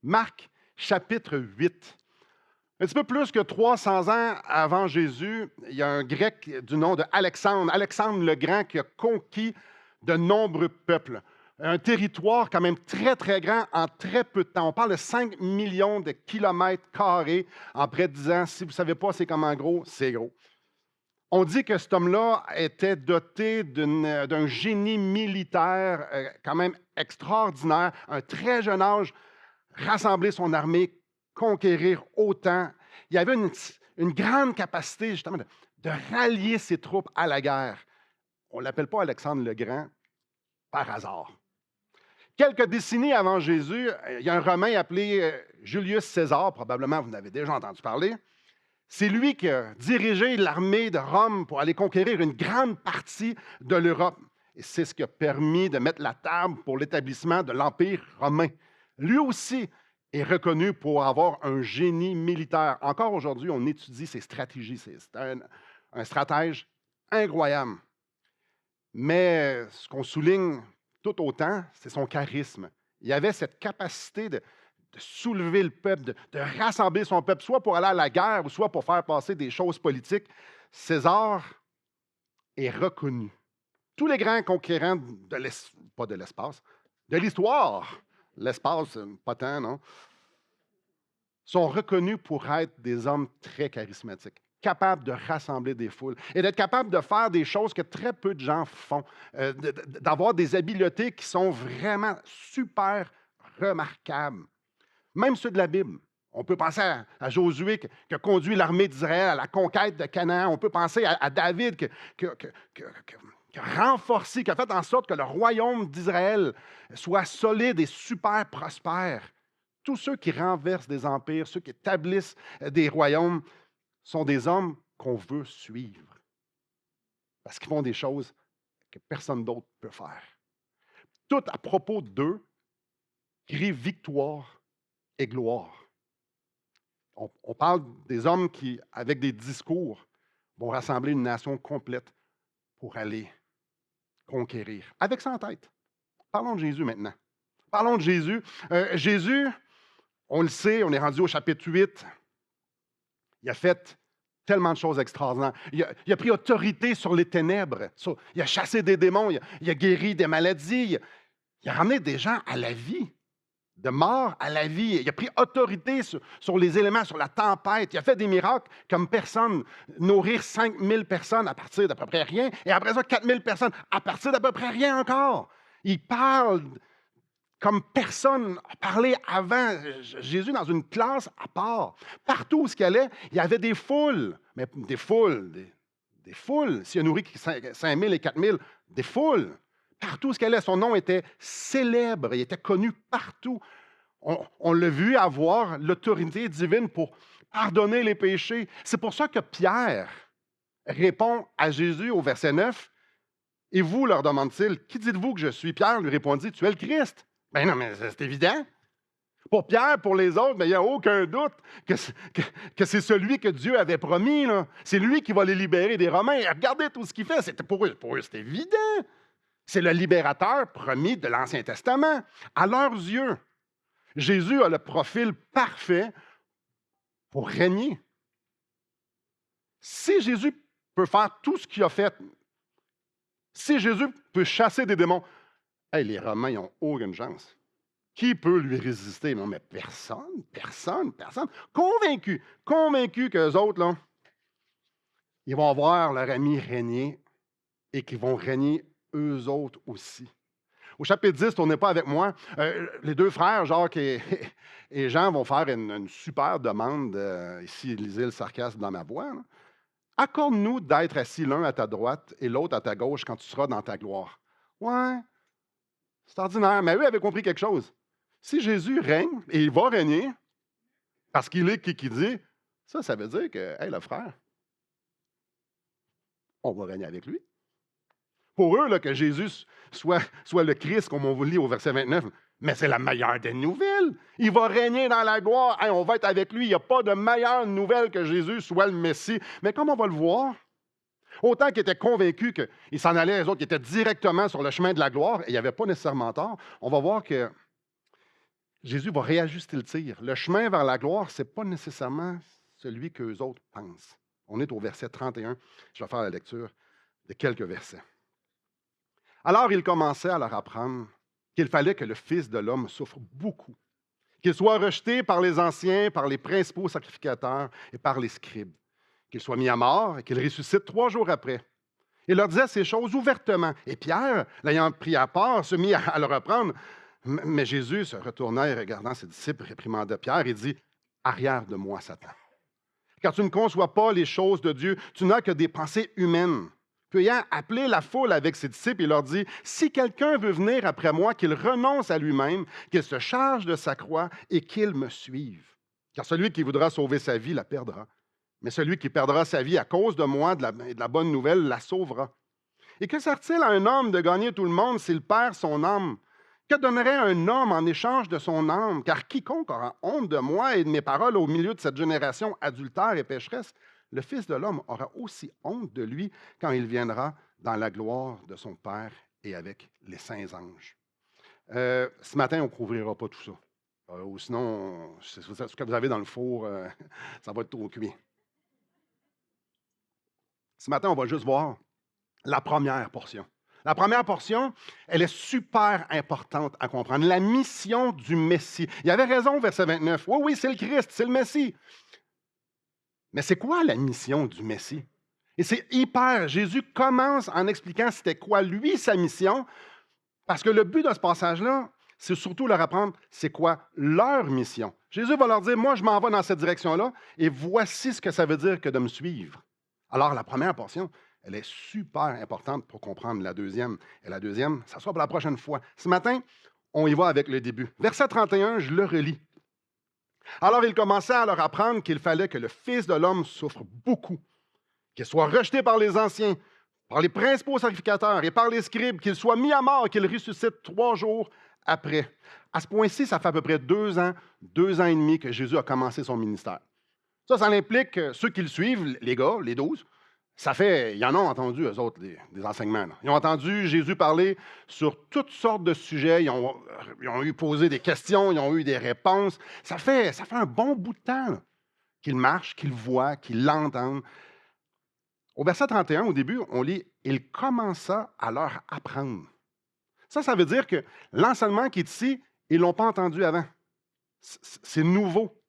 Marc, chapitre 8. Un petit peu plus que 300 ans avant Jésus, il y a un Grec du nom de Alexandre, Alexandre le Grand, qui a conquis de nombreux peuples. Un territoire quand même très, très grand en très peu de temps. On parle de 5 millions de kilomètres carrés en près de 10 ans. Si vous ne savez pas c'est comment gros, c'est gros. On dit que cet homme-là était doté d'un génie militaire quand même extraordinaire. À un très jeune âge, rassembler son armée, conquérir autant. Il y avait une grande capacité justement de rallier ses troupes à la guerre. On ne l'appelle pas Alexandre le Grand par hasard. Quelques décennies avant Jésus, il y a un Romain appelé Julius César, probablement vous en avez déjà entendu parler. C'est lui qui a dirigé l'armée de Rome pour aller conquérir une grande partie de l'Europe. Et c'est ce qui a permis de mettre la table pour l'établissement de l'Empire romain. Lui aussi est reconnu pour avoir un génie militaire. Encore aujourd'hui, on étudie ses stratégies. C'est un stratège incroyable. Mais ce qu'on souligne tout autant, c'est son charisme. Il avait cette capacité de soulever le peuple, de rassembler son peuple, soit pour aller à la guerre ou soit pour faire passer des choses politiques. César est reconnu. Tous les grands conquérants pas de l'espace, de l'histoire, l'espace, pas tant, non, sont reconnus pour être des hommes très charismatiques, capables de rassembler des foules et d'être capables de faire des choses que très peu de gens font, d'avoir des habiletés qui sont vraiment super remarquables. Même ceux de la Bible. On peut penser à Josué qui a conduit l'armée d'Israël à la conquête de Canaan. On peut penser à David qui a renforcé, qui a fait en sorte que le royaume d'Israël soit solide et super prospère. Tous ceux qui renversent des empires, ceux qui établissent des royaumes, sont des hommes qu'on veut suivre. Parce qu'ils font des choses que personne d'autre peut faire. Tout à propos d'eux crie victoire et gloire. On parle des hommes qui, avec des discours, vont rassembler une nation complète pour aller conquérir, avec ça en tête. Parlons de Jésus maintenant. Parlons de Jésus. Jésus, on le sait, on est rendu au chapitre 8. Il a fait tellement de choses extraordinaires. Il a pris autorité sur les ténèbres. Il a chassé des démons. Il a guéri des maladies. Il a ramené des gens à la vie. De mort à la vie. Il a pris autorité sur les éléments, sur la tempête. Il a fait des miracles comme personne. Nourrir 5000 personnes à partir d'à peu près rien. Et après ça, 4000 personnes à partir d'à peu près rien encore. Il parle comme personne a parlé avant. Jésus dans une classe à part. Partout où il allait, il y avait des foules. Mais des foules. Des foules. S'il a nourri 5000 et 4000, des foules. Partout où il allait, son nom était célèbre, il était connu partout. On l'a vu avoir l'autorité divine pour pardonner les péchés. C'est pour ça que Pierre répond à Jésus au verset 9. « Et vous, leur demande-t-il, qui dites-vous que je suis? » Pierre lui répondit, « Tu es le Christ. » Ben non, mais c'est évident. Pour Pierre, pour les autres, il n'y a aucun doute que c'est celui que Dieu avait promis. Là. C'est lui qui va les libérer des Romains. Regardez tout ce qu'il fait. Pour eux, c'est évident. C'est le libérateur promis de l'Ancien Testament. À leurs yeux, Jésus a le profil parfait pour régner. Si Jésus peut faire tout ce qu'il a fait, si Jésus peut chasser des démons, les Romains n'ont aucune chance. Qui peut lui résister? Non, mais personne. Convaincus qu'eux autres, là, ils vont voir leur ami régner et qu'ils vont régner eux autres aussi. Au chapitre 10, tournez pas avec moi, les deux frères, Jacques et Jean, vont faire une super demande, ici, lisez le sarcasme dans ma voix. Là. Accorde-nous d'être assis l'un à ta droite et l'autre à ta gauche quand tu seras dans ta gloire. Ouais, c'est ordinaire, mais eux avaient compris quelque chose. Si Jésus règne, et il va régner, parce qu'il est qui dit, ça veut dire que, le frère, on va régner avec lui. Pour eux, là, que Jésus soit le Christ, comme on vous lit au verset 29, mais c'est la meilleure des nouvelles. Il va régner dans la gloire. On va être avec lui. Il n'y a pas de meilleure nouvelle que Jésus soit le Messie. Mais comme on va le voir, autant qu'ils étaient convaincus qu'ils s'en allaient, les autres qui étaient directement sur le chemin de la gloire, et il n'y avait pas nécessairement tort, on va voir que Jésus va réajuster le tir. Le chemin vers la gloire, ce n'est pas nécessairement celui qu'eux autres pensent. On est au verset 31. Je vais faire la lecture de quelques versets. Alors il commençait à leur apprendre qu'il fallait que le Fils de l'homme souffre beaucoup, qu'il soit rejeté par les anciens, par les principaux sacrificateurs et par les scribes, qu'il soit mis à mort et qu'il ressuscite 3 jours après. Il leur disait ces choses ouvertement. Et Pierre, l'ayant pris à part, se mit à le reprendre. Mais Jésus se retourna et regardant ses disciples, réprimanda Pierre et dit, arrière de moi, Satan. Car tu ne conçois pas les choses de Dieu, tu n'as que des pensées humaines. Puis ayant appelé la foule avec ses disciples, il leur dit, si quelqu'un veut venir après moi, qu'il renonce à lui-même, qu'il se charge de sa croix et qu'il me suive. Car celui qui voudra sauver sa vie la perdra. Mais celui qui perdra sa vie à cause de moi et de la bonne nouvelle la sauvera. Et que sert-il à un homme de gagner tout le monde s'il perd son âme? Que donnerait un homme en échange de son âme? Car quiconque aura honte de moi et de mes paroles au milieu de cette génération adultère et pécheresse, le Fils de l'homme aura aussi honte de lui quand il viendra dans la gloire de son Père et avec les saints anges. Ce matin, on ne couvrira pas tout ça. Ou sinon, ce que vous avez dans le four, ça va être trop cuit. Ce matin, on va juste voir la première portion. La première portion, elle est super importante à comprendre. La mission du Messie. Il y avait raison, verset 29. Oui, oui, c'est le Christ, c'est le Messie. Mais c'est quoi la mission du Messie? Et c'est hyper. Jésus commence en expliquant c'était quoi, lui, sa mission. Parce que le but de ce passage-là, c'est surtout leur apprendre c'est quoi leur mission. Jésus va leur dire, moi, je m'en vais dans cette direction-là, et voici ce que ça veut dire que de me suivre. Alors, la première portion, elle est super importante pour comprendre la deuxième. Et la deuxième, ça sera pour la prochaine fois. Ce matin, on y va avec le début. Verset 31, je le relis. Alors, il commençait à leur apprendre qu'il fallait que le Fils de l'homme souffre beaucoup, qu'il soit rejeté par les anciens, par les principaux sacrificateurs et par les scribes, qu'il soit mis à mort, qu'il ressuscite 3 jours après. À ce point-ci, ça fait à peu près 2 ans et demi que Jésus a commencé son ministère. Ça implique que ceux qui le suivent, les gars, les 12, ils en ont entendu, eux autres, des enseignements. Là. Ils ont entendu Jésus parler sur toutes sortes de sujets. Ils ont eu posé des questions, ils ont eu des réponses. Ça fait un bon bout de temps qu'ils marchent, qu'ils voient, qu'ils l'entendent. Au verset 31, au début, on lit « Il commença à leur apprendre ». Ça veut dire que l'enseignement qui est ici, ils ne l'ont pas entendu avant. C'est nouveau.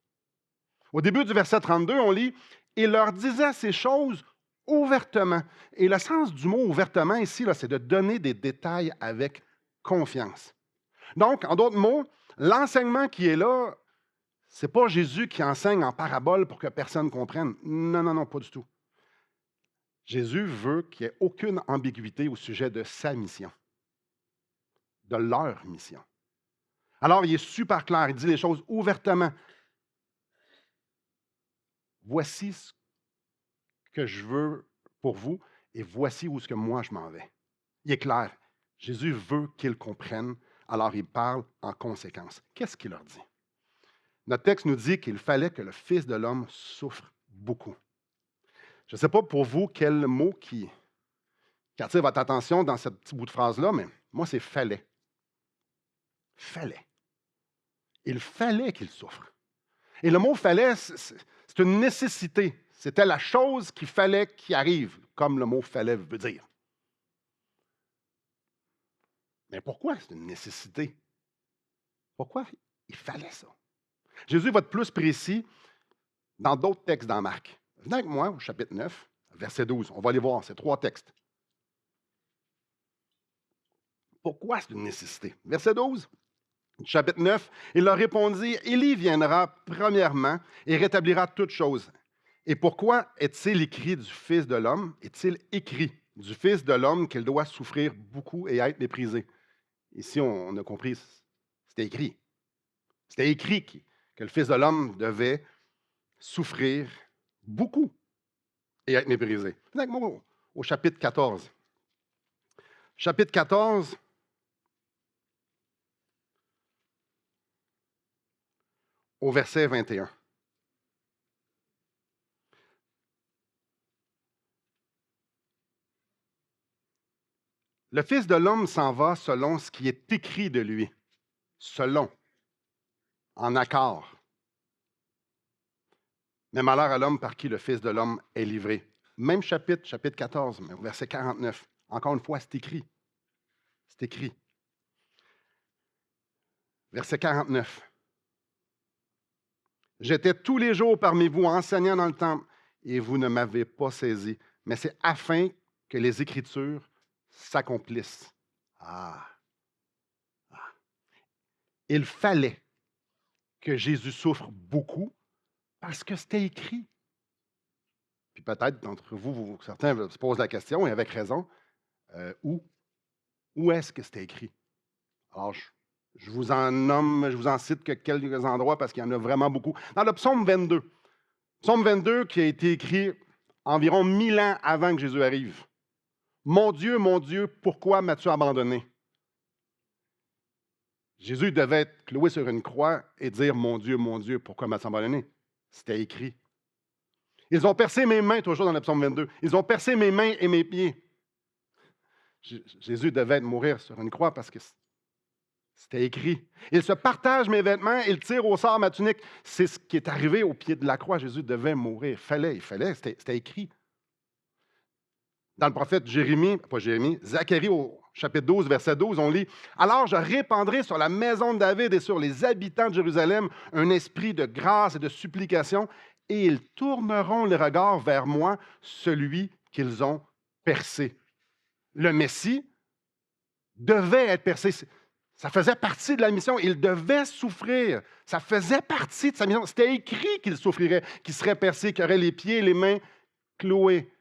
Au début du verset 32, on lit « Il leur disait ces choses ouvertement ». Et le sens du mot « ouvertement » ici, c'est de donner des détails avec confiance. Donc, en d'autres mots, l'enseignement qui est là, ce n'est pas Jésus qui enseigne en parabole pour que personne comprenne. Non, pas du tout. Jésus veut qu'il n'y ait aucune ambiguïté au sujet de sa mission, de leur mission. Alors, il est super clair, il dit les choses ouvertement. Voici ce que je veux pour vous et voici où est-ce que moi je m'en vais. Il est clair. Jésus veut qu'ils comprennent, alors il parle en conséquence. Qu'est-ce qu'il leur dit? Notre texte nous dit qu'il fallait que le Fils de l'homme souffre beaucoup. Je ne sais pas pour vous quel mot qui attire votre attention dans ce petit bout de phrase-là, mais moi, c'est « fallait ». Fallait. Il fallait qu'il souffre. Et le mot « fallait », c'est une nécessité. C'était la chose qu'il fallait qu'il arrive, comme le mot « fallait » veut dire. Mais pourquoi c'est une nécessité? Pourquoi il fallait ça? Jésus va être plus précis dans d'autres textes dans Marc. Venez avec moi au chapitre 9, verset 12. On va aller voir ces 3 textes. Pourquoi c'est une nécessité? Verset 12, chapitre 9. Il leur répondit, Élie viendra premièrement et rétablira toutes choses. Et pourquoi est-il écrit du Fils de l'homme? Est-il écrit du Fils de l'homme qu'il doit souffrir beaucoup et être méprisé? Ici, on a compris, c'était écrit. C'était écrit que le Fils de l'homme devait souffrir beaucoup et être méprisé. Venez avec moi au chapitre 14. Chapitre 14, au verset 21. Le Fils de l'homme s'en va selon ce qui est écrit de lui. Selon. en accord. Mais malheur à l'homme par qui le Fils de l'homme est livré. Même chapitre, chapitre 14, mais au verset 49. Encore une fois, c'est écrit. C'est écrit. Verset 49. J'étais tous les jours parmi vous enseignant dans le temple et vous ne m'avez pas saisi. Mais c'est afin que les Écritures s'accomplissent. Ah. Il fallait que Jésus souffre beaucoup parce que c'était écrit. Puis peut-être d'entre vous, certains se posent la question, et avec raison, où est-ce que c'était écrit? Alors, je vous en cite que quelques endroits parce qu'il y en a vraiment beaucoup. Dans le psaume 22. Psaume 22 qui a été écrit environ 1000 ans avant que Jésus arrive. Mon Dieu, pourquoi m'as-tu abandonné? Jésus devait être cloué sur une croix et dire, mon Dieu, pourquoi m'as-tu abandonné? C'était écrit. Ils ont percé mes mains, toujours dans le psaume 22. Ils ont percé mes mains et mes pieds. Jésus devait mourir sur une croix parce que c'était écrit. Il se partage mes vêtements, il tire au sort ma tunique. C'est ce qui est arrivé au pied de la croix. Jésus devait mourir. Il fallait, c'était écrit. Dans le prophète Zacharie au chapitre 12, verset 12, on lit « Alors je répandrai sur la maison de David et sur les habitants de Jérusalem un esprit de grâce et de supplication, et ils tourneront les regards vers moi, celui qu'ils ont percé. » Le Messie devait être percé. Ça faisait partie de la mission. Il devait souffrir. Ça faisait partie de sa mission. C'était écrit qu'il souffrirait, qu'il serait percé, qu'il aurait les pieds et les mains cloués.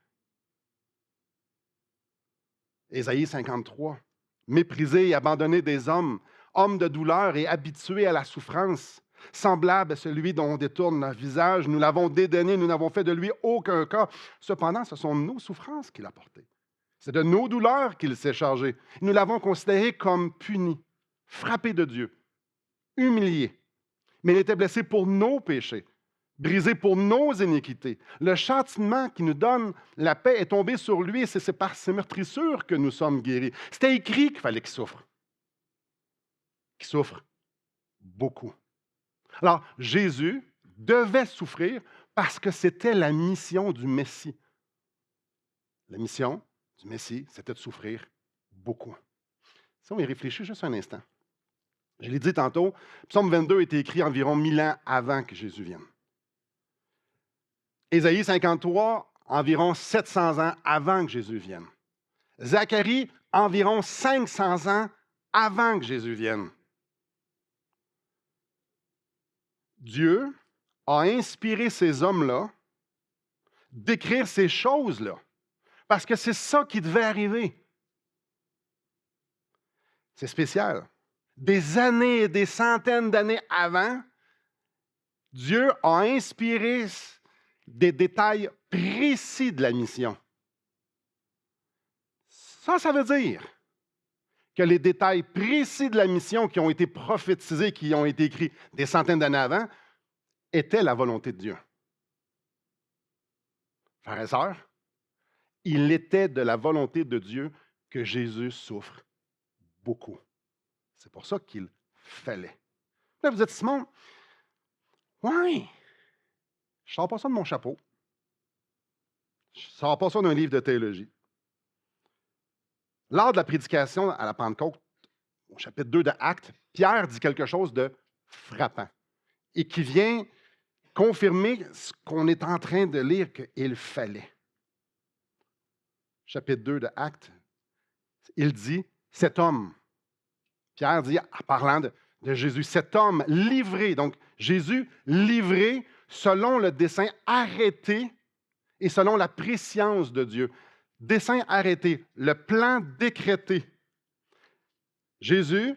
Ésaïe 53. Méprisé et abandonné des hommes, homme de douleur et habitué à la souffrance, semblable à celui dont on détourne le visage, nous l'avons dédaigné, nous n'avons fait de lui aucun cas. Cependant, ce sont nos souffrances qu'il a portées. C'est de nos douleurs qu'il s'est chargé. Nous l'avons considéré comme puni, frappé de Dieu, humilié. Mais il était blessé pour nos péchés, brisé pour nos iniquités. Le châtiment qui nous donne la paix est tombé sur lui et c'est par ses meurtrissures que nous sommes guéris. C'était écrit qu'il fallait qu'il souffre. Qu'il souffre beaucoup. Alors, Jésus devait souffrir parce que c'était la mission du Messie. La mission du Messie, c'était de souffrir beaucoup. Si on y réfléchit juste un instant. Je l'ai dit tantôt, Psaume 22 a été écrit environ 1000 ans avant que Jésus vienne. Ésaïe 53, environ 700 ans avant que Jésus vienne. Zacharie, environ 500 ans avant que Jésus vienne. Dieu a inspiré ces hommes-là d'écrire ces choses-là, parce que c'est ça qui devait arriver. C'est spécial. Des années et des centaines d'années avant, Dieu a inspiré des détails précis de la mission. Ça veut dire que les détails précis de la mission qui ont été prophétisés, qui ont été écrits des centaines d'années avant, étaient la volonté de Dieu. Frères et sœurs, il était de la volonté de Dieu que Jésus souffre beaucoup. C'est pour ça qu'il fallait. Là, vous êtes Simon, ouais, je ne sors pas ça de mon chapeau. Je ne sors pas ça d'un livre de théologie. Lors de la prédication à la Pentecôte, au chapitre 2 de Actes, Pierre dit quelque chose de frappant et qui vient confirmer ce qu'on est en train de lire qu'il fallait. Chapitre 2 de Actes, il dit, cet homme, Pierre dit, en parlant de Jésus, cet homme livré, donc Jésus livré selon le dessein arrêté et selon la prescience de Dieu. Dessein arrêté, le plan décrété. Jésus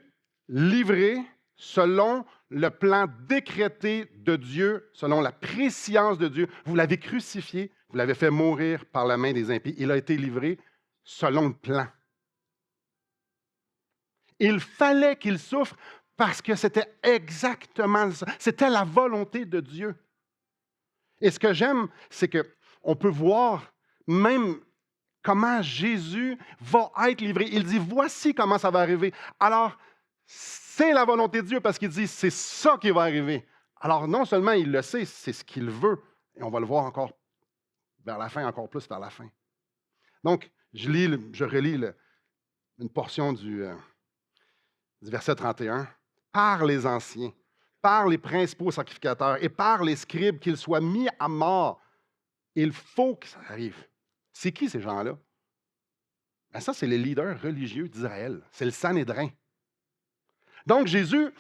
livré selon le plan décrété de Dieu, selon la prescience de Dieu. Vous l'avez crucifié, vous l'avez fait mourir par la main des impies. Il a été livré selon le plan. Il fallait qu'il souffre parce que c'était exactement ça. C'était la volonté de Dieu. Et ce que j'aime, c'est qu'on peut voir même comment Jésus va être livré. Il dit, voici comment ça va arriver. Alors, C'est la volonté de Dieu parce qu'il dit, c'est ça qui va arriver. Alors non seulement il le sait, c'est ce qu'il veut. Et on va le voir encore vers la fin, encore plus vers la fin. Donc, je relis une portion du verset 31. Par les anciens, par les principaux sacrificateurs et par les scribes, qu'ils soient mis à mort. Il faut que ça arrive. C'est qui ces gens-là? Ben ça, c'est les leaders religieux d'Israël. C'est le Sanhédrin. Donc, Jésus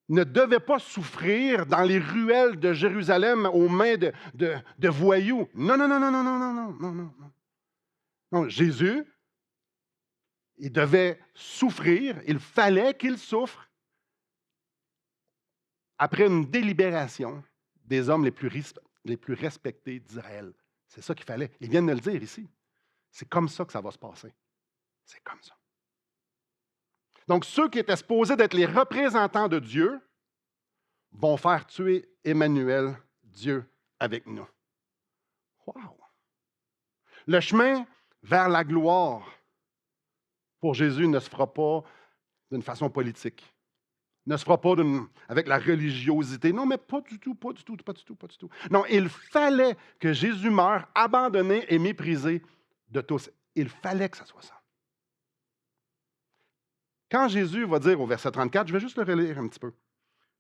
ne devait pas souffrir dans les ruelles de Jérusalem aux mains de voyous. Non, non, non, non, non, non, non, non, non, non. Non, Jésus, il devait souffrir, il fallait qu'il souffre après une délibération des hommes les plus respectés d'Israël. C'est ça qu'il fallait. Ils viennent de le dire ici. C'est comme ça que ça va se passer. C'est comme ça. Donc, ceux qui étaient supposés d'être les représentants de Dieu vont faire tuer Emmanuel, Dieu avec nous. Wow! Le chemin vers la gloire pour Jésus ne se fera pas d'une façon politique. Ne se fera pas avec la religiosité. Non, mais pas du tout, pas du tout, pas du tout, pas du tout. Non, il fallait que Jésus meure abandonné et méprisé de tous. Il fallait que ça soit ça. Quand Jésus va dire au verset 34, je vais juste le relire un petit peu.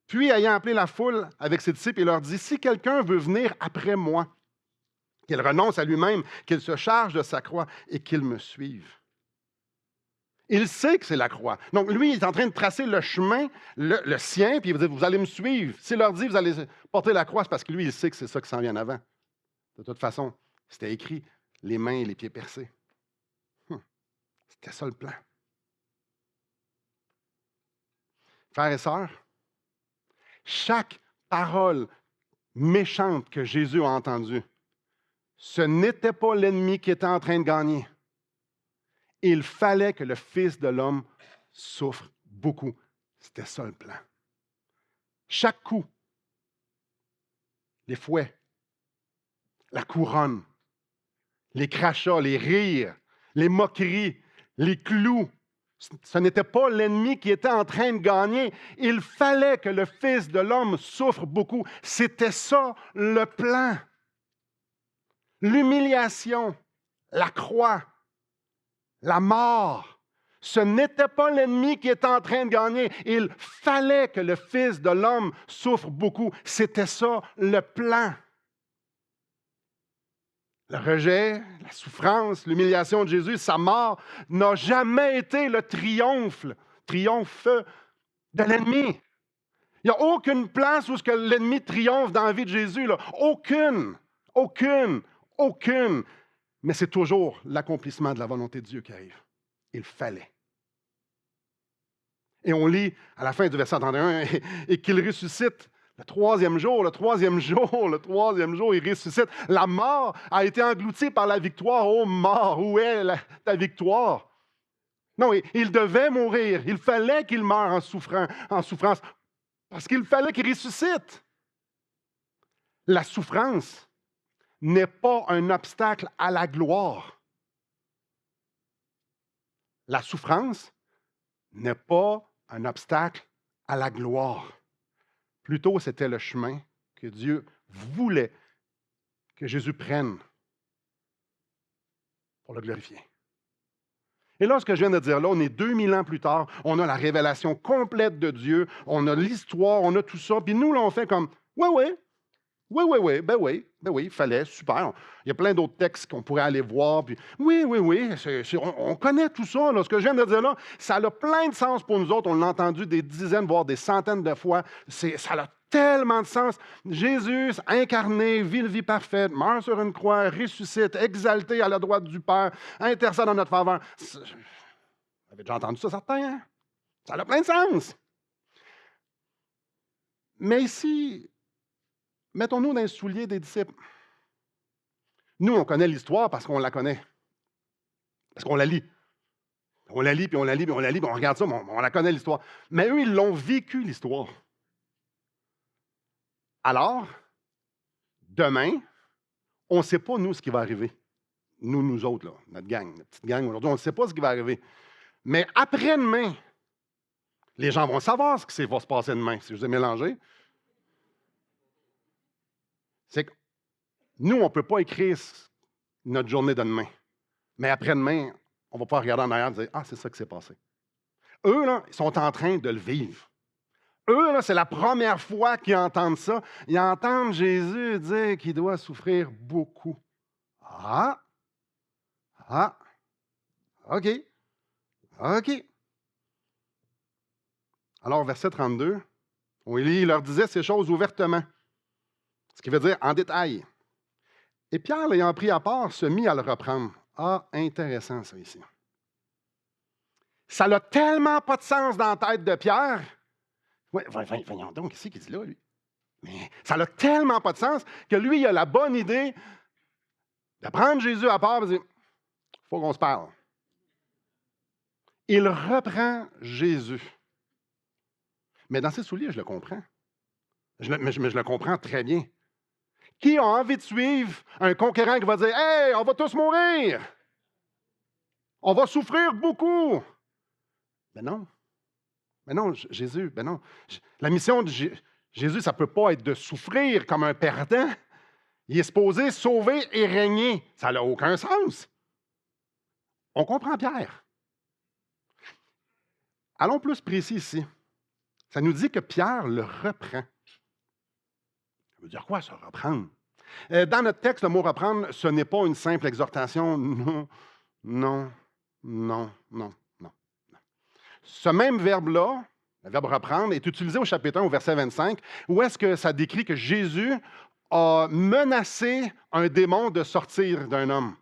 Puis, ayant appelé la foule avec ses disciples, il leur dit, si quelqu'un veut venir après moi, qu'il renonce à lui-même, qu'il se charge de sa croix et qu'il me suive. Il sait que c'est la croix. Donc, lui, il est en train de tracer le chemin, le sien, puis il va dire, vous allez me suivre. S'il leur dit, vous allez porter la croix, c'est parce que lui, il sait que c'est ça qui s'en vient en avant. De toute façon, c'était écrit, les mains et les pieds percés. C'était ça le plan. Frères et sœurs, chaque parole méchante que Jésus a entendue, ce n'était pas l'ennemi qui était en train de gagner. Il fallait que le Fils de l'homme souffre beaucoup. C'était ça le plan. Chaque coup, les fouets, la couronne, les crachats, les rires, les moqueries, les clous, ce n'était pas l'ennemi qui était en train de gagner. Il fallait que le Fils de l'homme souffre beaucoup. C'était ça le plan. L'humiliation, la croix, la mort, ce n'était pas l'ennemi qui était en train de gagner. Il fallait que le Fils de l'homme souffre beaucoup. C'était ça le plan. Le rejet, la souffrance, l'humiliation de Jésus, sa mort n'a jamais été le triomphe de l'ennemi. Il n'y a aucune place où l'ennemi triomphe dans la vie de Jésus. Là. Aucune. Mais c'est toujours l'accomplissement de la volonté de Dieu qui arrive. Il fallait. Et on lit à la fin du verset 31, et qu'il ressuscite le troisième jour, il ressuscite. La mort a été engloutie par la victoire. Oh mort, où est ta victoire? Non, il devait mourir. Il fallait qu'il meure en souffrance, parce qu'il fallait qu'il ressuscite. La souffrance n'est pas un obstacle à la gloire. La souffrance n'est pas un obstacle à la gloire. Plutôt, c'était le chemin que Dieu voulait que Jésus prenne pour le glorifier. Et là, ce que je viens de dire là, on est 2000 ans plus tard, on a la révélation complète de Dieu, on a l'histoire, on a tout ça, puis nous, là, on fait comme, oui, il fallait, super. Il y a plein d'autres textes qu'on pourrait aller voir, puis oui, on connaît tout ça, là. Ce que je viens de dire là, ça a plein de sens pour nous autres, on l'a entendu des dizaines, voire des centaines de fois, ça a tellement de sens. Jésus, incarné, vit une vie parfaite, meurt sur une croix, ressuscite, exalté à la droite du Père, intercède en notre faveur. Vous avez déjà entendu ça, certains, hein? Ça a plein de sens. Mais ici, mettons-nous dans les souliers des disciples. Nous, on connaît l'histoire parce qu'on la connaît. Parce qu'on la lit. On la lit, puis on regarde ça, mais on la connaît l'histoire. Mais eux, ils l'ont vécu, l'histoire. Alors, demain, on ne sait pas, nous, ce qui va arriver. Nous autres, là, notre gang, notre petite gang aujourd'hui, on ne sait pas ce qui va arriver. Mais après-demain, Les gens vont savoir ce qui va se passer demain, si je vous ai mélangé. C'est que nous, on ne peut pas écrire notre journée de demain. Mais après-demain, on va pas regarder en arrière et dire « Ah, c'est ça qui s'est passé. » Eux, là, ils sont en train de le vivre. Eux, là, c'est la première fois qu'ils entendent ça. Ils entendent Jésus dire qu'il doit souffrir beaucoup. Ah, ah, OK, OK. Alors, verset 32, il leur disait ces choses ouvertement, ce qui veut dire en détail. Et Pierre, l'ayant pris à part, se mit à le reprendre. Ah, intéressant ça ici. Ça n'a tellement pas de sens dans la tête de Pierre. Ouais, voyons donc, qu'est-ce qu'il dit là, lui? Mais ça n'a tellement pas de sens que lui, il a la bonne idée de prendre Jésus à part et de dire « Il faut qu'on se parle. » Il reprend Jésus. Mais dans ses souliers, je le comprends. Mais je le comprends très bien. Qui a envie de suivre un conquérant qui va dire « Hey, on va tous mourir! On va souffrir beaucoup! » Mais non. Mais non, Jésus, ben non. La mission de Jésus, ça ne peut pas être de souffrir comme un perdant. Il est supposé sauver et régner. Ça n'a aucun sens. On comprend Pierre. Allons plus précis ici. Ça nous dit que Pierre le reprend. Ça veut dire quoi, ça, reprendre? Dans notre texte, le mot reprendre, ce n'est pas une simple exhortation. Non, non, non, non, non. Ce même verbe-là, le verbe reprendre, est utilisé au chapitre 1, au verset 25, où est-ce que ça décrit que Jésus a menacé un démon de sortir d'un homme.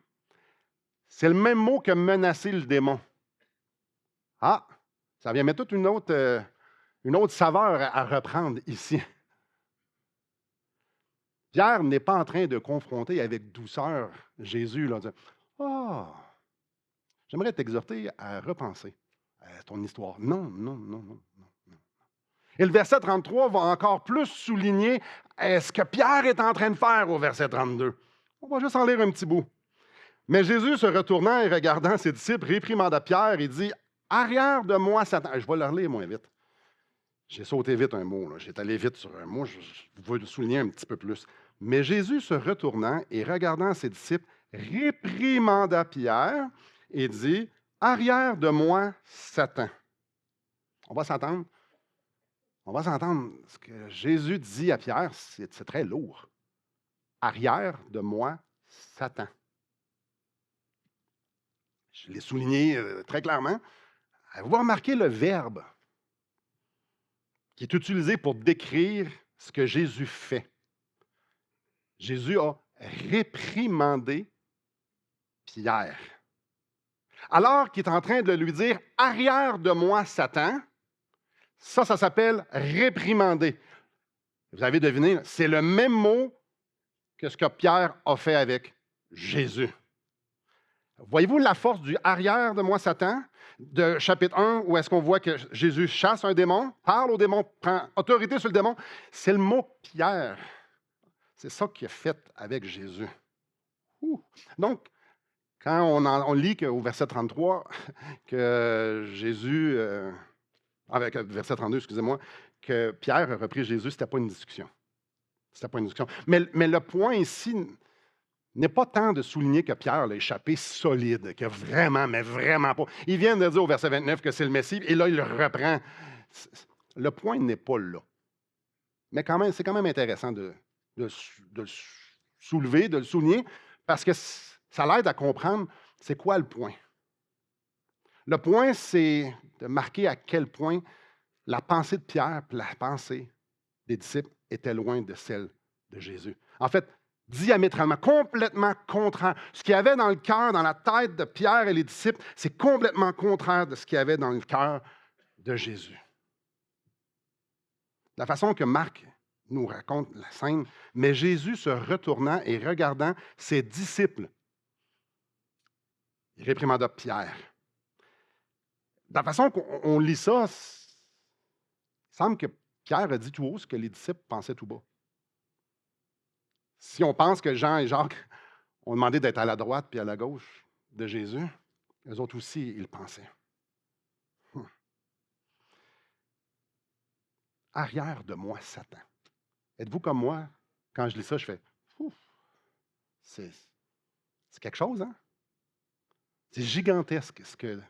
C'est le même mot que menacer le démon. Ah, ça vient mettre toute une autre saveur à reprendre ici. Pierre n'est pas en train de confronter avec douceur Jésus, là, en disant « Ah, j'aimerais t'exhorter à repenser à ton histoire. » Non, non, non, non, non, non. Et le verset 33 va encore plus souligner ce que Pierre est en train de faire au verset 32. On va juste en lire un petit bout. Mais Jésus, se retournant et regardant ses disciples, réprimanda Pierre et dit « Arrière de moi, Satan. » Je vais le relire moins vite. J'ai sauté vite un mot. J'ai allé vite sur un mot. Je veux le souligner un petit peu plus. Mais Jésus, se retournant et regardant ses disciples, réprimanda Pierre et dit « Arrière de moi, Satan. » On va s'entendre. On va s'entendre. Ce que Jésus dit à Pierre, c'est très lourd. Arrière de moi, Satan. Je l'ai souligné très clairement. Vous remarquez le verbe qui est utilisé pour décrire ce que Jésus fait. Jésus a réprimandé Pierre. Alors qu'il est en train de lui dire « Arrière de moi, Satan », ça s'appelle réprimander. Vous avez deviné, c'est le même mot que ce que Pierre a fait avec Jésus. Voyez-vous la force du « arrière de moi, Satan » de chapitre 1, où est-ce qu'on voit que Jésus chasse un démon, parle au démon, prend autorité sur le démon. C'est le mot « Pierre ». C'est ça qu'il a fait avec Jésus. Donc, quand on lit au verset 33 que Jésus, avec verset 32, excusez-moi, que Pierre a repris Jésus, ce n'était pas une discussion. C'était pas une discussion. Mais le point ici n'est pas tant de souligner que Pierre l'a échappé solide, que vraiment, mais vraiment pas. Il vient de dire au verset 29 que c'est le Messie, et là, il le reprend. Le point n'est pas là. Mais quand même, c'est quand même intéressant de le soulever, de le souligner, parce que ça l'aide à comprendre c'est quoi le point. Le point, c'est de marquer à quel point la pensée de Pierre et la pensée des disciples était loin de celle de Jésus. En fait, diamétralement, complètement contraire. Ce qu'il y avait dans le cœur, dans la tête de Pierre et les disciples, c'est complètement contraire de ce qu'il y avait dans le cœur de Jésus. La façon que Marc nous raconte la scène, mais Jésus se retournant et regardant ses disciples, il réprimanda Pierre. De la façon qu'on lit ça, il semble que Pierre a dit tout haut ce que les disciples pensaient tout bas. Si on pense que Jean et Jacques ont demandé d'être à la droite puis à la gauche de Jésus, eux autres aussi, ils le pensaient. Arrière de moi, Satan. Êtes-vous comme moi? Quand je lis ça, je fais, ouf, c'est quelque chose, hein? C'est gigantesque ce que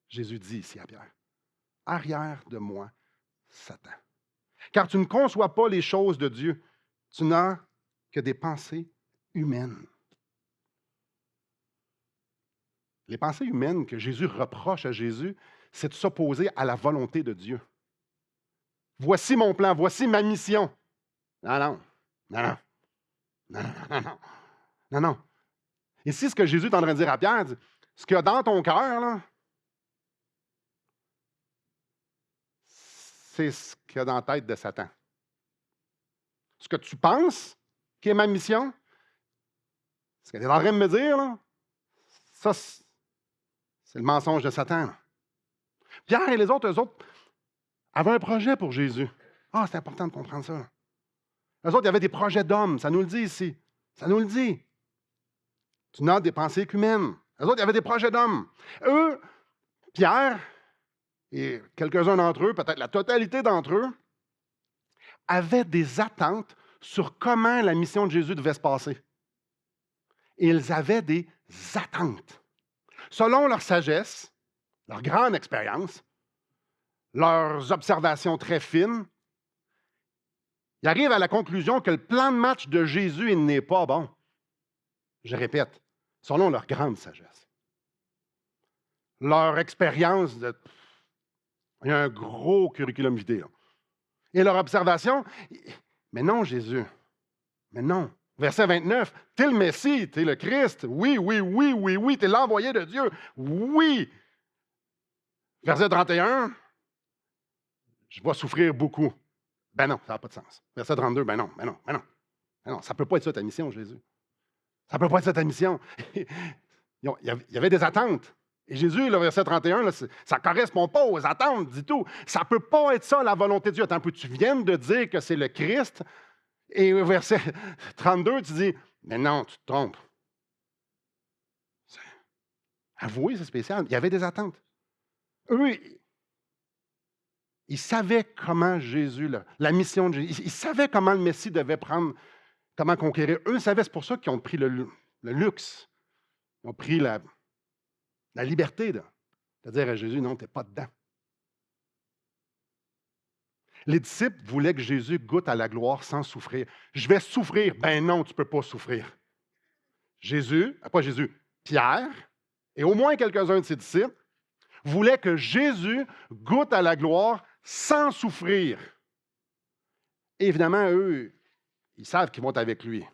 Jésus dit ici à Pierre. Arrière de moi, Satan. Car tu ne conçois pas les choses de Dieu. Tu n'as que des pensées humaines. Les pensées humaines que Jésus reproche à Jésus, c'est de s'opposer à la volonté de Dieu. Voici mon plan, voici ma mission. Non, non, non, non, non, non, non, non, non. Ici, ce que Jésus est en train de dire à Pierre, ce qu'il y a dans ton cœur, là, c'est ce qu'il y a dans la tête de Satan. Ce que tu penses qui est ma mission, ce que tu es en train de me dire, là, ça, c'est le mensonge de Satan. Là. Pierre et les autres, eux autres, avaient un projet pour Jésus. Ah, c'est important de comprendre ça. Eux autres, il y avait des projets d'hommes, ça nous le dit ici. Ça nous le dit. Tu n'as des pensées qu'humaines. Eux autres, il y avait des projets d'hommes. Eux, Pierre et quelques-uns d'entre eux, peut-être la totalité d'entre eux, avaient des attentes sur comment la mission de Jésus devait se passer. Et ils avaient des attentes. Selon leur sagesse, leur grande expérience, leurs observations très fines, ils arrivent à la conclusion que le plan de match de Jésus, il n'est pas bon. Je répète, selon leur grande sagesse. Leur expérience de... Il y a un gros curriculum vitae. Là. Et leur observation, mais non, Jésus, mais non. Verset 29, t'es le Messie, t'es le Christ. Oui, oui, oui, oui, oui, t'es l'envoyé de Dieu. Oui. Verset 31, je vais souffrir beaucoup. Ben non, ça n'a pas de sens. Verset 32, ben non, ben non, ben non. Ben non, ça ne peut pas être ça ta mission, Jésus. Ça ne peut pas être ça ta mission. Il y avait des attentes. Et Jésus, le verset 31, là, ça ne correspond pas aux attentes du tout. Ça ne peut pas être ça la volonté de Dieu. Attends un peu, tu viens de dire que c'est le Christ. Et au verset 32, tu dis, mais non, tu te trompes. Avouez, c'est spécial. Il y avait des attentes. Eux, ils savaient comment Jésus, la mission de Jésus, ils savaient comment le Messie devait prendre, comment conquérir. Eux savaient, c'est pour ça qu'ils ont pris le luxe. Ils ont pris la liberté de dire à Jésus, non, tu n'es pas dedans. Les disciples voulaient que Jésus goûte à la gloire sans souffrir. Je vais souffrir. Ben non, tu ne peux pas souffrir. Pierre, et au moins quelques-uns de ses disciples, voulaient que Jésus goûte à la gloire sans souffrir. Et évidemment, eux, ils savent qu'ils vont être avec lui.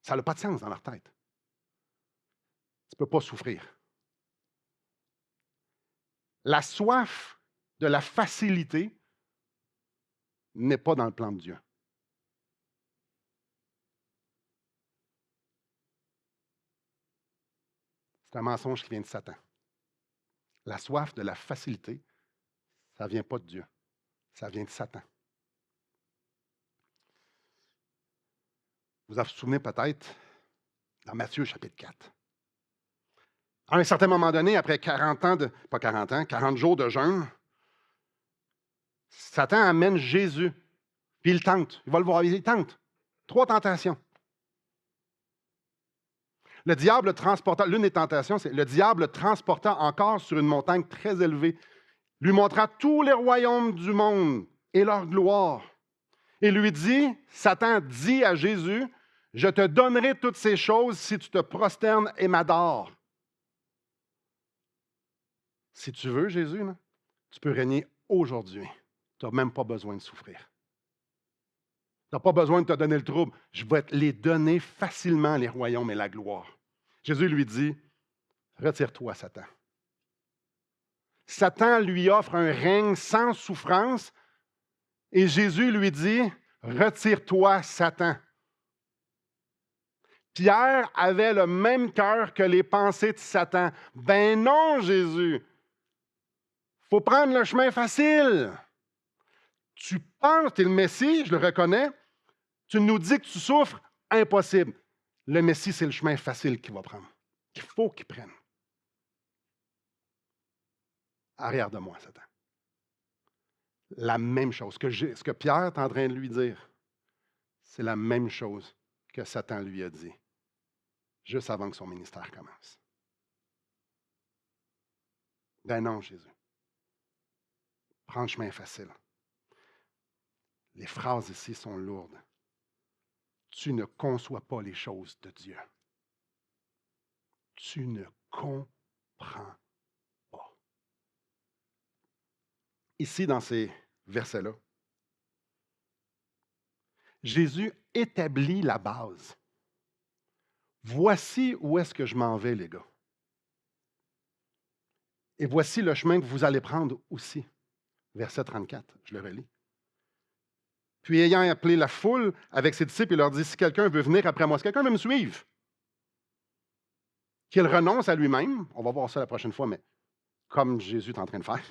Ça n'a pas de sens dans leur tête. Tu ne peux pas souffrir. La soif de la facilité n'est pas dans le plan de Dieu. C'est un mensonge qui vient de Satan. La soif de la facilité, ça ne vient pas de Dieu. Ça vient de Satan. Vous vous souvenez peut-être, dans Matthieu chapitre 4. À un certain moment donné, après 40 jours de jeûne, Satan amène Jésus, puis il tente. Il va le voir, il tente. 3 tentations. Le diable transporta, l'une des tentations, c'est le diable transporta encore sur une montagne très élevée, lui montra tous les royaumes du monde et leur gloire. Et lui dit, Satan dit à Jésus, je te donnerai toutes ces choses si tu te prosternes et m'adores. Si tu veux, Jésus, là, tu peux régner aujourd'hui. Tu n'as même pas besoin de souffrir. Tu n'as pas besoin de te donner le trouble. Je vais te les donner facilement, les royaumes et la gloire. Jésus lui dit, retire-toi, Satan. Satan lui offre un règne sans souffrance et Jésus lui dit, retire-toi, Satan. Pierre avait le même cœur que les pensées de Satan. Ben non, Jésus. Il faut prendre le chemin facile. Tu penses, tu es le Messie, je le reconnais. Tu nous dis que tu souffres, impossible. Le Messie, c'est le chemin facile qu'il va prendre. Il faut qu'il prenne. Arrière de moi, Satan. La même chose. Ce que Pierre est en train de lui dire, c'est la même chose que Satan lui a dit, juste avant que son ministère commence. Ben non, Jésus. Prends le chemin facile. Les phrases ici sont lourdes. Tu ne conçois pas les choses de Dieu. Tu ne comprends pas. Ici, dans ces versets-là, Jésus établit la base. Voici où est-ce que je m'en vais, les gars. Et voici le chemin que vous allez prendre aussi. Verset 34, je le relis. Puis ayant appelé la foule avec ses disciples, il leur dit, si quelqu'un veut venir après moi, si quelqu'un veut me suivre, qu'il renonce à lui-même, on va voir ça la prochaine fois, mais comme Jésus est en train de faire,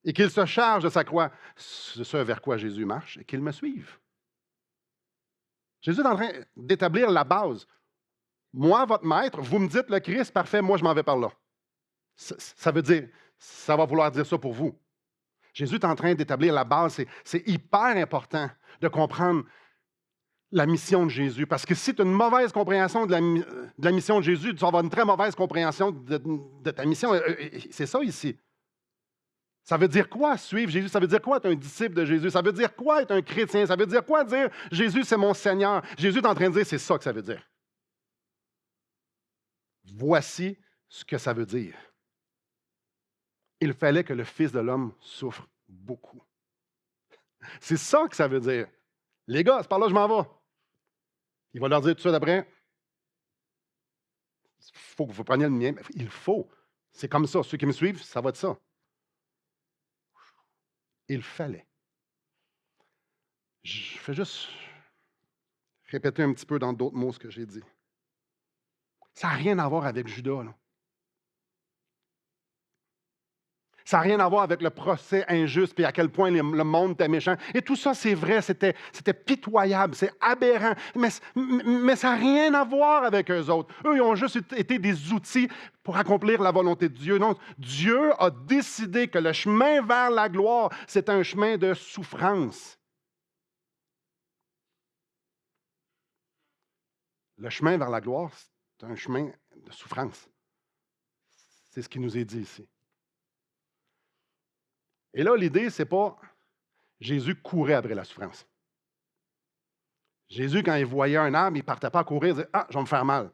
et qu'il se charge de sa croix, c'est ce vers quoi Jésus marche, et qu'il me suive. Jésus est en train d'établir la base. Moi, votre maître, vous me dites le Christ, parfait, moi je m'en vais par là. Ça veut dire, ça va vouloir dire ça pour vous. Jésus est en train d'établir la base. C'est hyper important de comprendre la mission de Jésus. Parce que si tu as une mauvaise compréhension de la mission de Jésus, tu vas avoir une très mauvaise compréhension de ta mission. C'est ça ici. Ça veut dire quoi suivre Jésus? Ça veut dire quoi être un disciple de Jésus? Ça veut dire quoi être un chrétien? Ça veut dire quoi dire Jésus, c'est mon Seigneur? Jésus est en train de dire, c'est ça que ça veut dire. Voici ce que ça veut dire. Il fallait que le Fils de l'homme souffre beaucoup. C'est ça que ça veut dire. Les gars, c'est par là que je m'en vais. Il va leur dire tout de suite après, il faut que vous preniez le mien. Il faut. C'est comme ça. Ceux qui me suivent, ça va être ça. Il fallait. Je fais juste répéter un petit peu dans d'autres mots ce que j'ai dit. Ça n'a rien à voir avec Judas, là. Ça n'a rien à voir avec le procès injuste et à quel point le monde était méchant. Et tout ça, c'est vrai, c'était pitoyable, c'est aberrant. Mais ça n'a rien à voir avec eux autres. Eux, ils ont juste été des outils pour accomplir la volonté de Dieu. Non, Dieu a décidé que le chemin vers la gloire, c'est un chemin de souffrance. Le chemin vers la gloire, c'est un chemin de souffrance. C'est ce qui nous est dit ici. Et là, l'idée, c'est pas Jésus courait après la souffrance. Jésus, quand il voyait un arbre, il ne partait pas à courir et disait, ah, je vais me faire mal.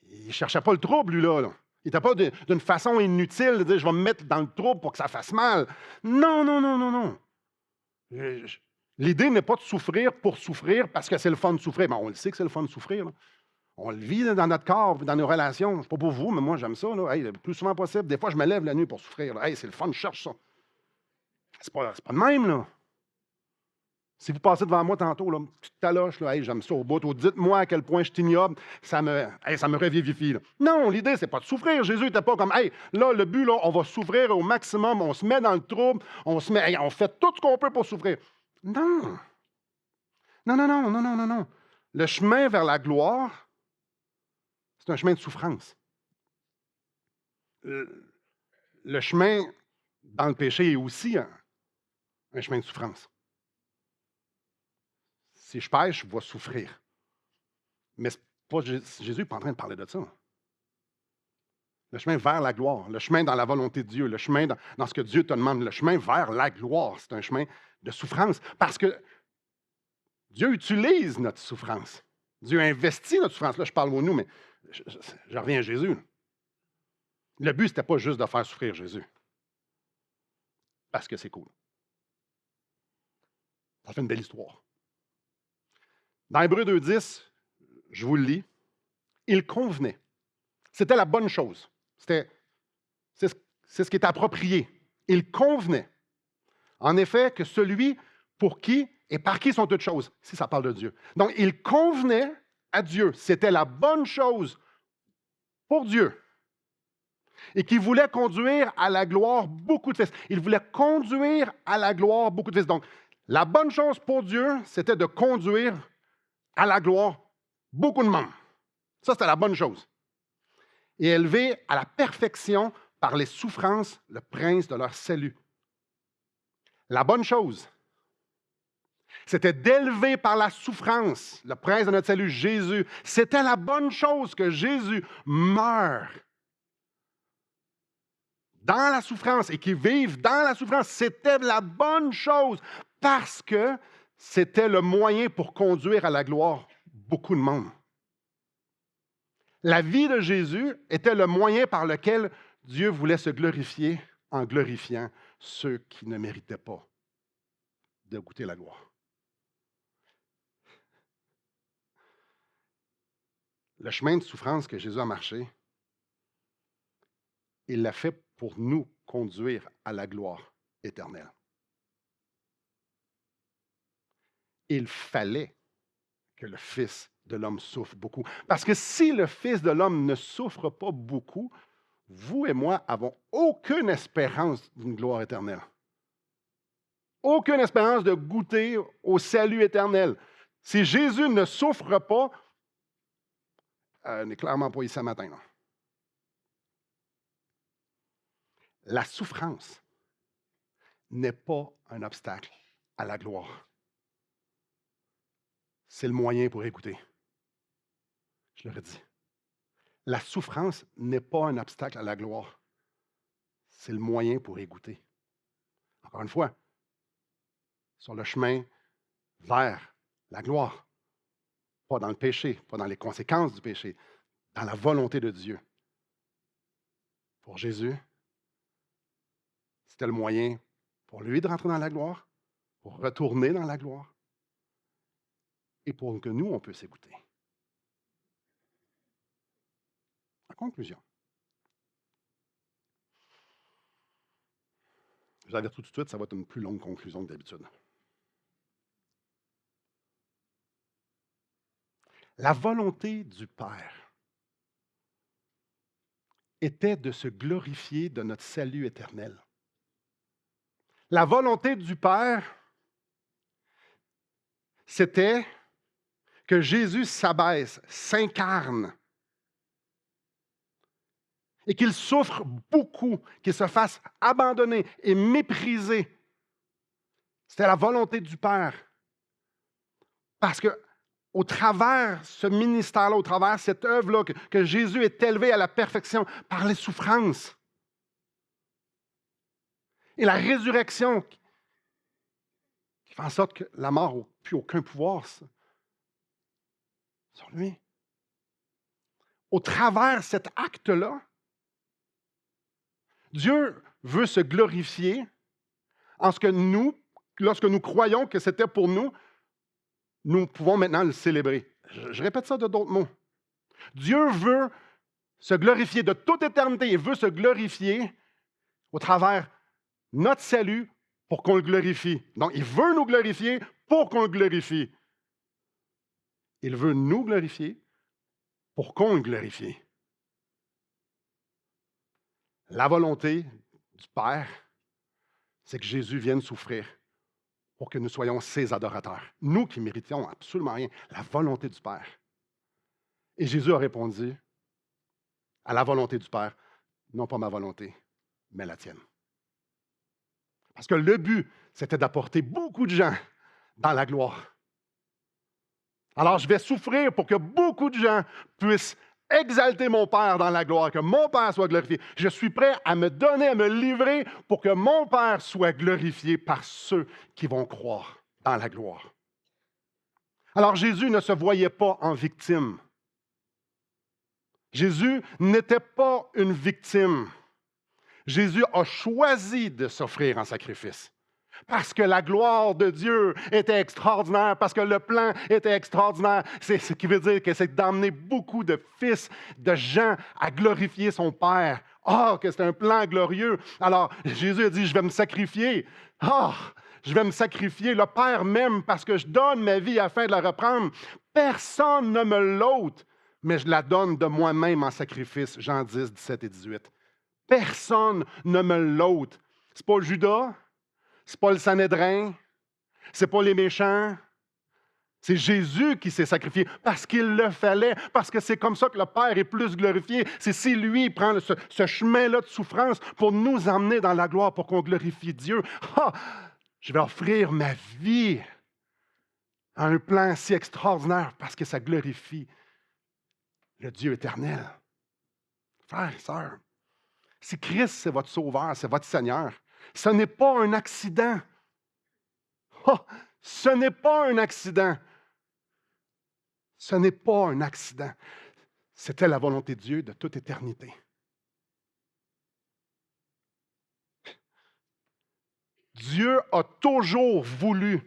Il ne cherchait pas le trouble, lui, là. Il n'était pas d'une façon inutile de dire, je vais me mettre dans le trouble pour que ça fasse mal. Non, non, non, non, non. L'idée n'est pas de souffrir pour souffrir parce que c'est le fun de souffrir. Ben, on le sait que c'est le fun de souffrir, là. On le vit dans notre corps, dans nos relations. C'est pas pour vous, mais moi, j'aime ça. Là. Hey, le plus souvent possible. Des fois, je me lève la nuit pour souffrir. Là. Hey, c'est le fun, je cherche ça. C'est pas de même, là. Si vous passez devant moi tantôt, là, petite taloche, là, hey, j'aime ça au bout. Ou dites-moi à quel point je suis ignoble, ça me revivifie. Là. Non, l'idée, c'est pas de souffrir. Jésus n'était pas comme, hey, là, le but, là, on va souffrir au maximum, on se met dans le trouble, on fait tout ce qu'on peut pour souffrir. Non. Non, non, non, non, non, non, non. Le chemin vers la gloire, c'est un chemin de souffrance. Le chemin dans le péché est aussi un chemin de souffrance. Si je pêche, je vais souffrir. Mais Jésus n'est pas en train de parler de ça. Le chemin vers la gloire, le chemin dans la volonté de Dieu, le chemin dans ce que Dieu te demande, le chemin vers la gloire, c'est un chemin de souffrance. Parce que Dieu utilise notre souffrance. Dieu investit notre souffrance. Là, je parle au nous, mais je reviens à Jésus. Le but, ce n'était pas juste de faire souffrir Jésus. Parce que c'est cool. Ça fait une belle histoire. Dans Hébreux 2,10, je vous le lis, il convenait. C'était la bonne chose. C'est ce qui est approprié. Il convenait. En effet, que celui pour qui et par qui sont toutes choses, si ça parle de Dieu. Donc, il convenait à Dieu. C'était la bonne chose pour Dieu. Et qui voulait conduire à la gloire beaucoup de fils. Il voulait conduire à la gloire beaucoup de fils. Donc, la bonne chose pour Dieu, c'était de conduire à la gloire beaucoup de monde. Ça, c'était la bonne chose. Et élever à la perfection par les souffrances le prince de leur salut. La bonne chose, c'était d'élever par la souffrance le prince de notre salut, Jésus. C'était la bonne chose que Jésus meure dans la souffrance et qu'il vive dans la souffrance. C'était la bonne chose parce que c'était le moyen pour conduire à la gloire beaucoup de monde. La vie de Jésus était le moyen par lequel Dieu voulait se glorifier en glorifiant ceux qui ne méritaient pas de goûter la gloire. Le chemin de souffrance que Jésus a marché, il l'a fait pour nous conduire à la gloire éternelle. Il fallait que le Fils de l'homme souffre beaucoup. Parce que si le Fils de l'homme ne souffre pas beaucoup, vous et moi n'avons aucune espérance d'une gloire éternelle. Aucune espérance de goûter au salut éternel. Si Jésus ne souffre pas, n'est clairement pas ici ce matin. Non. La souffrance n'est pas un obstacle à la gloire. C'est le moyen pour écouter. Je le redis. La souffrance n'est pas un obstacle à la gloire. C'est le moyen pour y goûter. Encore une fois, sur le chemin vers la gloire. Pas dans le péché, pas dans les conséquences du péché, dans la volonté de Dieu. Pour Jésus, c'était le moyen pour lui de rentrer dans la gloire, pour retourner dans la gloire, et pour que nous, on puisse écouter. En conclusion, je vous avertis tout de suite, ça va être une plus longue conclusion que d'habitude. La volonté du Père était de se glorifier de notre salut éternel. La volonté du Père, c'était que Jésus s'abaisse, s'incarne, et qu'il souffre beaucoup, qu'il se fasse abandonner et mépriser. C'était la volonté du Père. Parce que au travers ce ministère-là, au travers cette œuvre-là, que Jésus est élevé à la perfection par les souffrances. Et la résurrection qui fait en sorte que la mort n'a plus aucun pouvoir sur lui. Au travers cet acte-là, Dieu veut se glorifier en ce que nous, lorsque nous croyons que c'était pour nous, nous pouvons maintenant le célébrer. Je répète ça de d'autres mots. Dieu veut se glorifier de toute éternité. Il veut se glorifier au travers notre salut pour qu'on le glorifie. Donc, il veut nous glorifier pour qu'on le glorifie. Il veut nous glorifier pour qu'on le glorifie. La volonté du Père, c'est que Jésus vienne souffrir pour que nous soyons ses adorateurs. Nous qui méritions absolument rien, la volonté du Père. Et Jésus a répondu à la volonté du Père, non pas ma volonté, mais la tienne. Parce que le but, c'était d'apporter beaucoup de gens dans la gloire. Alors, je vais souffrir pour que beaucoup de gens puissent exalter mon Père dans la gloire, que mon Père soit glorifié. Je suis prêt à me donner, à me livrer pour que mon Père soit glorifié par ceux qui vont croire dans la gloire. Alors, Jésus ne se voyait pas en victime. Jésus n'était pas une victime. Jésus a choisi de s'offrir en sacrifice. Parce que la gloire de Dieu était extraordinaire, parce que le plan était extraordinaire. C'est ce qui veut dire que c'est d'emmener beaucoup de fils, de gens à glorifier son Père. Ah, que c'est un plan glorieux. Alors, Jésus a dit, je vais me sacrifier. Ah, je vais me sacrifier. Le Père m'aime parce que je donne ma vie afin de la reprendre. Personne ne me l'ôte, mais je la donne de moi-même en sacrifice. Jean 10, 17 et 18. Personne ne me l'ôte. C'est pas Judas. C'est pas le Sanhédrin, c'est pas les méchants, c'est Jésus qui s'est sacrifié parce qu'il le fallait, parce que c'est comme ça que le Père est plus glorifié. C'est si lui prend ce chemin-là de souffrance pour nous emmener dans la gloire, pour qu'on glorifie Dieu. Ah! Je vais offrir ma vie à un plan si extraordinaire parce que ça glorifie le Dieu éternel. Frères et sœurs, si Christ, c'est votre sauveur, c'est votre Seigneur, ce n'est pas un accident. Oh, ce n'est pas un accident. Ce n'est pas un accident. C'était la volonté de Dieu de toute éternité. Dieu a toujours voulu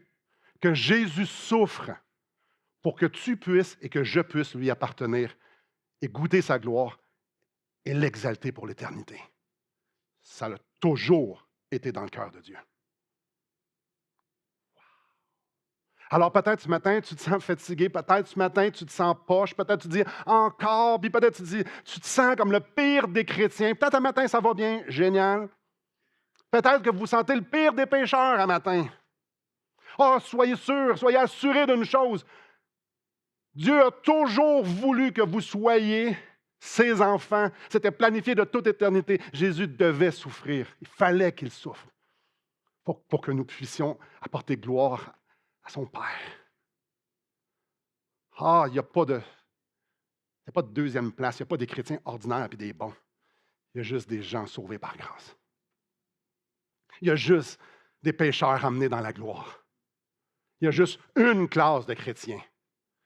que Jésus souffre pour que tu puisses et que je puisse lui appartenir et goûter sa gloire et l'exalter pour l'éternité. Ça a toujours été dans le cœur de Dieu. Alors peut-être ce matin, tu te sens fatigué, peut-être ce matin, tu te sens poche, peut-être tu te dis encore, puis peut-être tu te sens comme le pire des chrétiens. Peut-être un matin, ça va bien, génial. Peut-être que vous sentez le pire des pécheurs un matin. Oh, soyez sûrs, soyez assurés d'une chose. Dieu a toujours voulu que vous soyez ses enfants. C'était planifié de toute éternité. Jésus devait souffrir. Il fallait qu'il souffre pour que nous puissions apporter gloire à son Père. Ah, il n'y a pas de deuxième place. Il n'y a pas des chrétiens ordinaires et des bons. Il y a juste des gens sauvés par grâce. Il y a juste des pécheurs amenés dans la gloire. Il y a juste une classe de chrétiens,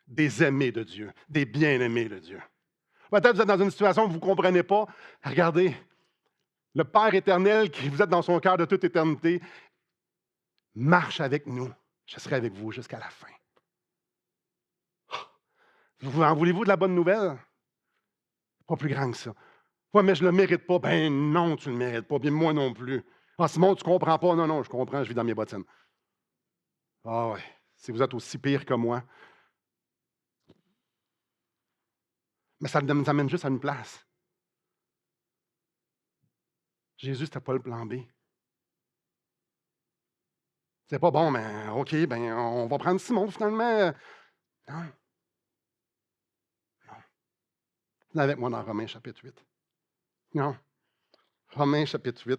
des aimés de Dieu, des bien-aimés de Dieu. Peut-être que vous êtes dans une situation où vous ne comprenez pas. Regardez, le Père éternel, qui vous êtes dans son cœur de toute éternité, marche avec nous. Je serai avec vous jusqu'à la fin. Vous en voulez-vous de la bonne nouvelle? Pas plus grand que ça. Ouais, mais je ne le mérite pas. Ben non, tu ne le mérites pas. Bien moi non plus. Ah, Simon, tu ne comprends pas. Non, non, je comprends, je vis dans mes bottines. Ah oui, si vous êtes aussi pire que moi. Mais ça nous amène juste à une place. Jésus, c'était pas le plan B. C'est pas bon, mais OK, ben on va prendre Simon finalement. Non. Non. Venez avec moi dans Romains chapitre 8. Non. Romains chapitre 8.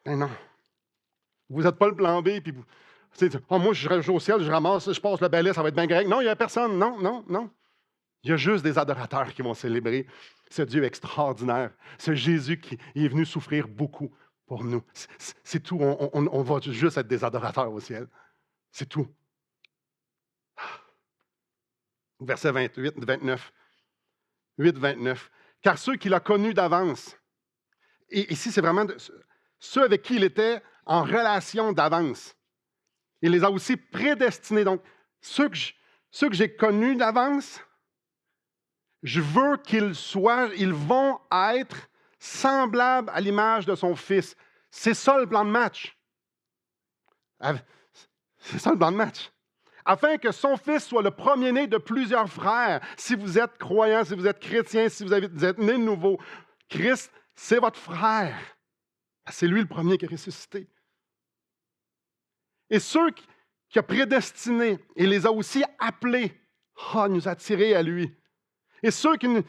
Ben non. Vous n'êtes pas le plan B, puis vous. Oh, moi, je serai au ciel, je ramasse, je passe le balai, ça va être bien grec. Non, il n'y a personne. Non, non, non. Il y a juste des adorateurs qui vont célébrer ce Dieu extraordinaire, ce Jésus qui est venu souffrir beaucoup pour nous. C'est tout. On va juste être des adorateurs au ciel. C'est tout. Verset 28, 29. 8, 29. Car ceux qu'il a connus d'avance, et ici, c'est vraiment ceux avec qui il était en relation d'avance. Il les a aussi prédestinés. Donc, ceux que j'ai connus d'avance, je veux ils vont être semblables à l'image de son Fils. C'est ça le plan de match. C'est ça le plan de match. Afin que son Fils soit le premier-né de plusieurs frères. Si vous êtes croyant, si vous êtes chrétien, si vous êtes né de nouveau, Christ, c'est votre frère. C'est lui le premier qui est ressuscité. Et ceux qui a prédestinés, il les a aussi appelés. Il nous a attirés à lui. Et ceux qu'il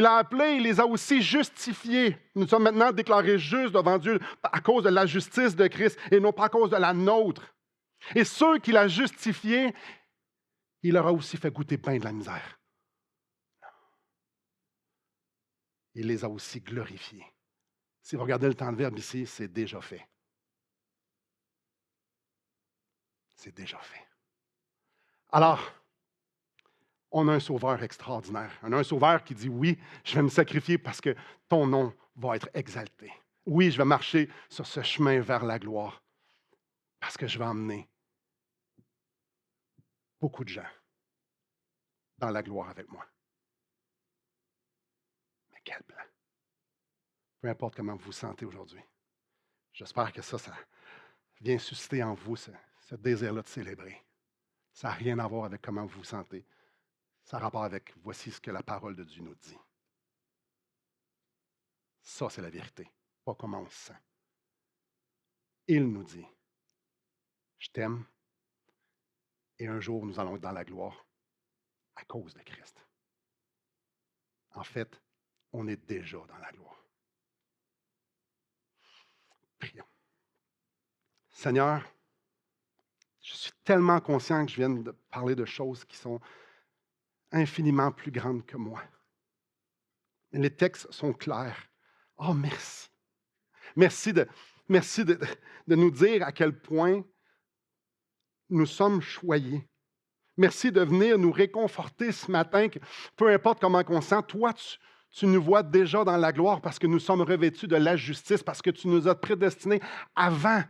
a appelés, il les a aussi justifiés. Nous sommes maintenant déclarés justes devant Dieu à cause de la justice de Christ et non pas à cause de la nôtre. Et ceux qu'il a justifiés, il leur a aussi fait goûter bien de la misère. Il les a aussi glorifiés. Si vous regardez le temps de verbe ici, c'est déjà fait. C'est déjà fait. Alors, on a un sauveur extraordinaire. On a un sauveur qui dit, oui, je vais me sacrifier parce que ton nom va être exalté. Oui, je vais marcher sur ce chemin vers la gloire parce que je vais emmener beaucoup de gens dans la gloire avec moi. Mais quel plan! Peu importe comment vous vous sentez aujourd'hui. J'espère que ça vient susciter en vous ce désir-là de célébrer. Ça n'a rien à voir avec comment vous vous sentez. Ça a rapport avec voici ce que la parole de Dieu nous dit. Ça, c'est la vérité, pas comment on se sent. Il nous dit, je t'aime et un jour nous allons être dans la gloire à cause de Christ. En fait, on est déjà dans la gloire. Prions. Seigneur, Je suis tellement conscient que je viens de parler de choses qui sont infiniment plus grandes que moi. Mais les textes sont clairs. Oh, merci. Merci de nous dire à quel point nous sommes choyés. Merci de venir nous réconforter ce matin, que peu importe comment on sent, toi, tu nous vois déjà dans la gloire parce que nous sommes revêtus de la justice, parce que tu nous as prédestinés avant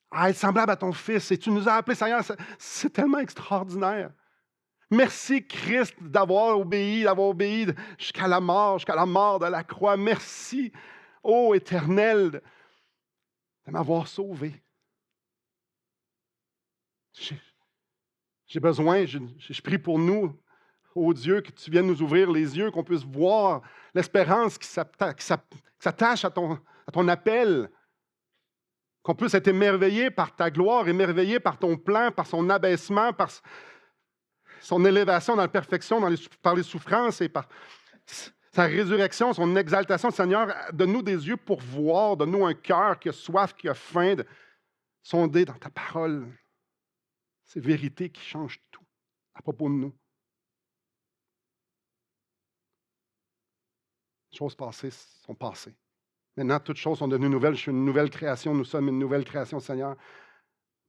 à être semblable à ton Fils. Et tu nous as appelés, Seigneur, c'est tellement extraordinaire. Merci, Christ, d'avoir obéi jusqu'à la mort de la croix. Merci, ô Éternel, de m'avoir sauvé. J'ai besoin, je prie pour nous, ô Dieu, que tu viennes nous ouvrir les yeux, qu'on puisse voir l'espérance qui s'attache à ton appel, qu'on puisse être émerveillé par ta gloire, émerveillé par ton plan, par son abaissement, par son élévation dans la perfection, par les souffrances et par sa résurrection, son exaltation. Seigneur, donne-nous des yeux pour voir, donne-nous un cœur qui a soif, qui a faim de sonder dans ta parole ces vérités qui changent tout à propos de nous. Les choses passées sont passées. Maintenant, toutes choses sont devenues nouvelles. Je suis une nouvelle création. Nous sommes une nouvelle création, Seigneur.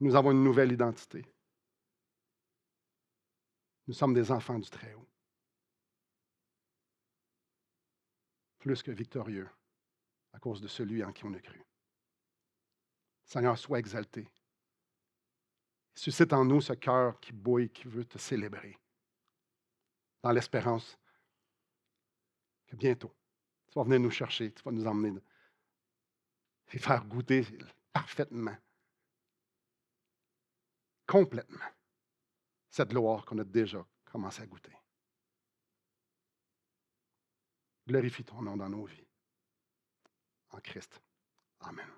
Nous avons une nouvelle identité. Nous sommes des enfants du Très-Haut. Plus que victorieux à cause de celui en qui on a cru. Seigneur, sois exalté. Suscite en nous ce cœur qui bouille, qui veut te célébrer, dans l'espérance que bientôt, tu vas venir nous chercher, tu vas nous emmener et faire goûter parfaitement, complètement, cette gloire qu'on a déjà commencé à goûter. Glorifie ton nom dans nos vies. En Christ. Amen.